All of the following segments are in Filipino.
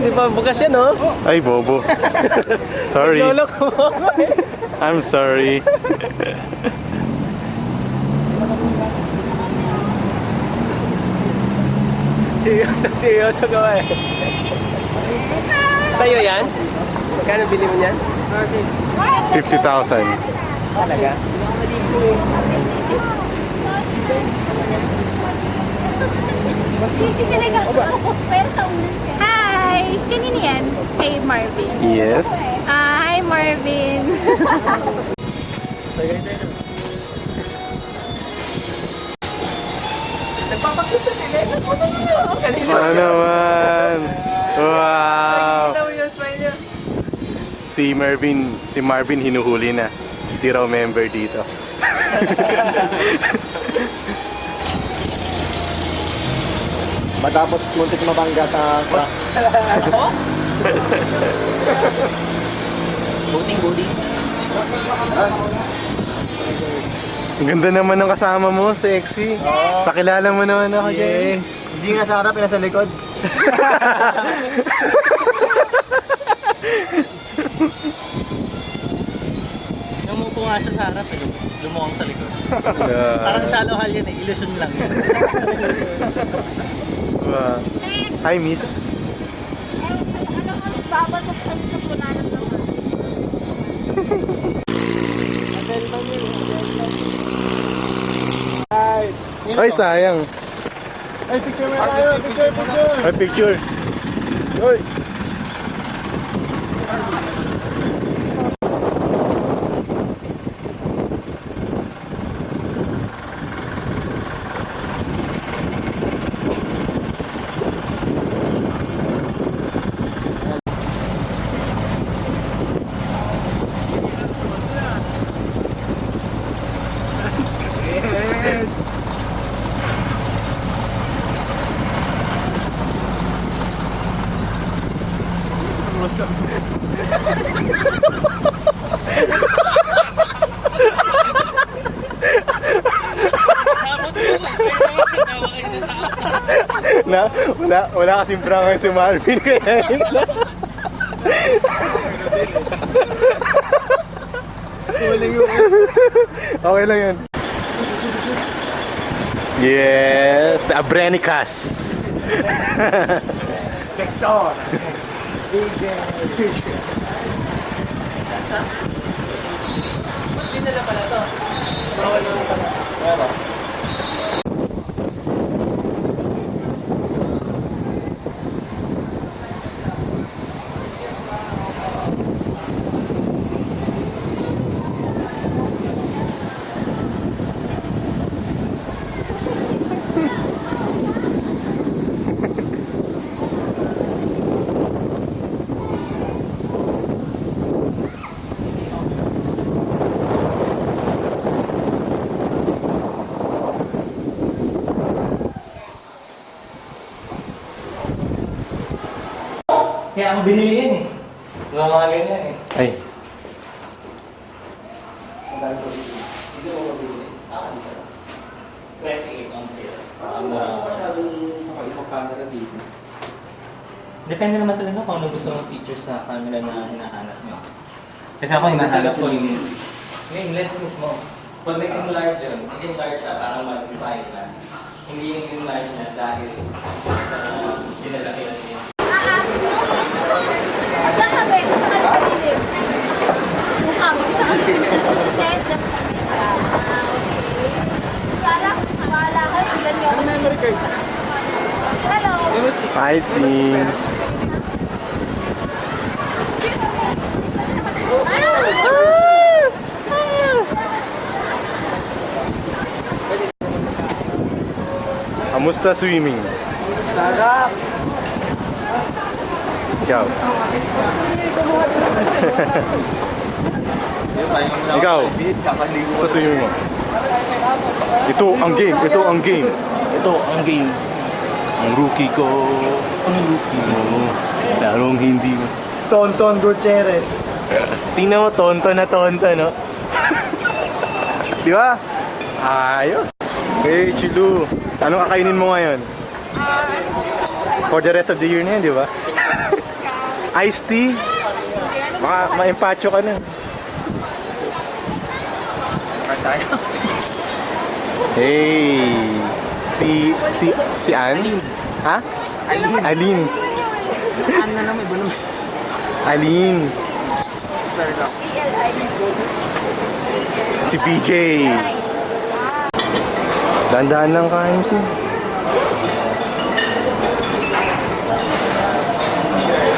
hindi pa bukas yan, oh. Ay, bobo. Sorry. Lolo ko mo. I'm sorry. Seryoso ka ba eh. Sa'yo yan? Magkano bili mo yan? 50,000. Talaga? Hi! Kanina yan? Kay Marvin. Yes. Hi Marvin! Nagpapakita sila. Kanina. Ano naman? Wow. Kita mo yung smile niya. Si Marvin hinuhuli na. Hindi raw member dito. Matapos muntik mabangga sa Buting-buting. Ang ganda naman ng kasama mo, sexy. Pakilala mo naman ako dyan. Hindi nga sa harap, nasa likod. Namupo nga siya sa harap eh. Lumukhang sa likod. Parang shallow hal yan eh. Illusion lang yan. Hi, miss. Babatok sa ito po na naman. Ay, sayang. Ay, picture mo tayo! Picture! Ay, picture. Oy. Wala kasing prank si Marvin kaya okay lang yun. Yes, the Abranicas. Vector! DJ! Hindi nila pala to. Bawal naman pala. Kaya ako binili yan eh. Mga mga ganyan eh. Ay, Hindi ko mabili. Dito. 28 on sale. Masyadong makaibang camera dito. Depende naman talaga kung ano gusto mong features sa camera na hinahanap nyo. Kasi ako hinahanap ko yung lens mismo. Pag nag-enlarge yun, nag-enlarge siya parang mag-divide glass. Hindi yung enlarge niya dahil dinalaki lang niya. I see. Kamusta swimming? Sarap! Ikaw. Ikaw. Sa swimming mo. Ito ang game. Ito ang game. Ito ang game. Ang rookie ko. Ang rookie mo. Larong hindi mo. Tonton Gutierrez. Tingnan mo, tonto na tonto, no? Di ba? Ayos. Hey, Chilu. Anong kakainin mo ngayon? For the rest of the year na yan, di ba? Iced tea? Baka ma-empacho ka na. Hey! Si Ann? Ha? Aline. Aline. Si PJ. Dahan-dahan lang ka, MC.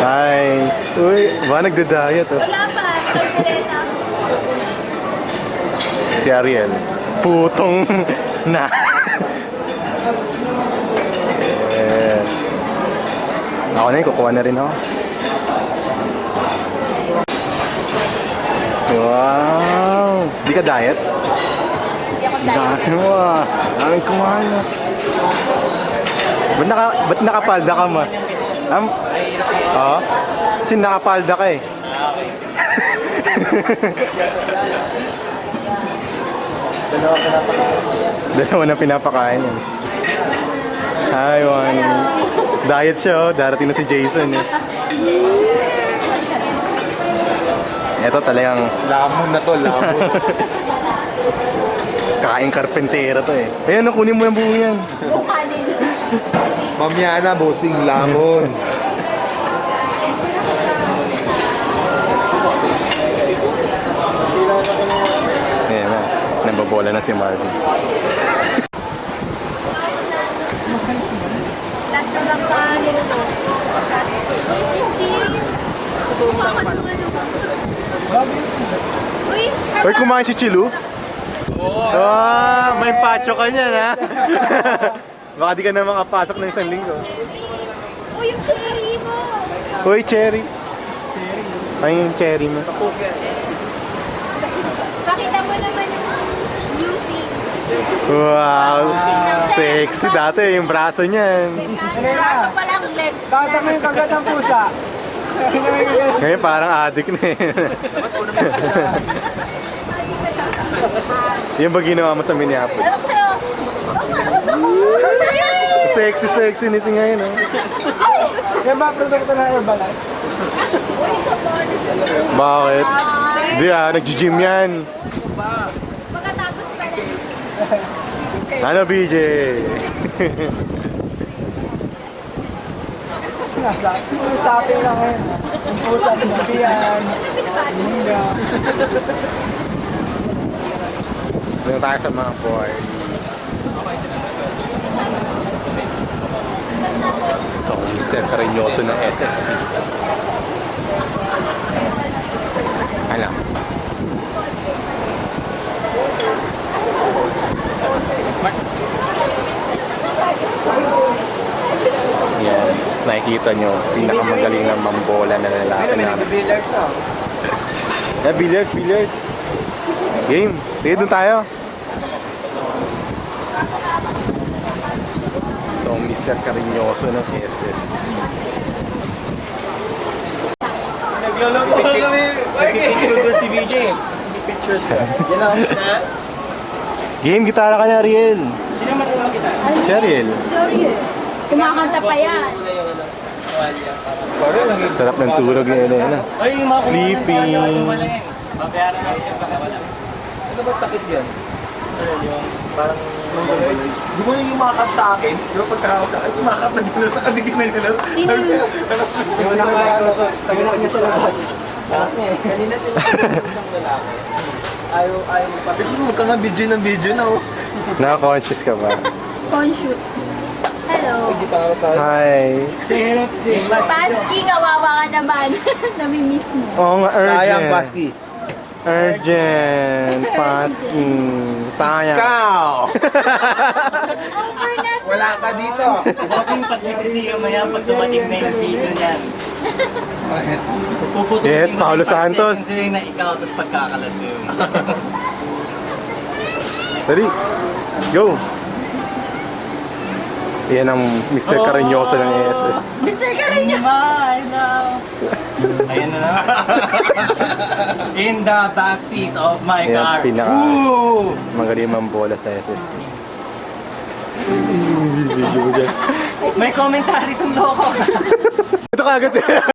Hi. Uy, ba nagda-diet oh. Wala pa. Kalkuleta. Si Ariel. Putong na. Yes. Ako na yun, kukuha na rin ako. Wow! Di ka diet? Hindi ako diet. Dami mo ah. Daming kumain ah. Ba't nakapalda ka ma? Oo? Kasi nakapalda ka eh. Dalawa na pinapakain yan. Hi, Wani. Diet siya oh. Darating na si Jason eh. Ito talagang Lamon na to, lamon. kain karpentero to eh. Ayan, kunin mo yung buo yan. Bukanin. Mamaya na, bossing, lamon. Ayan na. Nababola na si Marvin. Last na lang pa nito. You see? Uy, Uy, kumain si Chilu? Ah, may pacho ka niyan ha. Baka di ka na makapasok ng isang linggo. Uy, yung cherry mo. Uy, cherry. Ay, yung cherry mo. Pakita mo naman yung music. Wow, sexy dati yung braso niyan. Kaso palang legs na. Kata mo yung kagat ng pusa. Ngayon parang addict na eh. Yung ba ginawa mo sa Minneapolis? Alam ko sa'yo. Sexy ni si ngayon oh. Yan ba produkto ng Herbalife? Bakit? Di nag-gym yan. Pagkatapos pa rin. Ano BJ? Sabi lang ngayon. Yung pusa, sinabihan. Doon tayo sa mga boys. Ito, Mr. Cariñoso ng SST. Ano? Yan, nakikita nyo, pinakamagaling na mambola na lalaki namin. Billiards na. Billiards. Game, sige doon tayo. Itong Mr. Cariñoso ng SST. Nagloloko kami. Nagpipicture doon si BJ. Pictures ka. Game, gitara ka na, Ariel. Si Ariel. Sorry. Kumakanta pa yan. Sarap ng tulog ni Elena. Sleeping. Babayaran natin yung pakawala. Ano ba sakit yan? Parang di mo yung yumakap sa akin? Di ba pagkahawak sa akin, yumakap na gano'n, nakadikit na gano'n. Sino? Tagalog niya sa labas. Kanina tinatawag isang lalaki. Ayaw mo pa. Huwag ka nga video ng video na oh. Naka-conscious ka ba? Conshoot. Hello. Gitara tayo. Hi. Say hello to Jason. Paski, kawawa ka naman. Namimiss mo. Oo nga, Sayang, urgent. Baski. Urgent. Pasking. Sayang. Ikaw! Over na to. Wala ka dito. Kasi yung pagsisisiyo mo yan pag dumating na yung video niyan. Puputulin Yes, mo Paulo yung Santos. Kasi na ikaw, tapos pagkakalat mo yun. Ready? Go. Yan ang Mr. Cariñoso ng SST. Mr. Carino. Ayan na lang. In the backseat of my Yan car. ang pinaka magaling mambola sa SST. May commentary itong loko. Ito ka agad eh.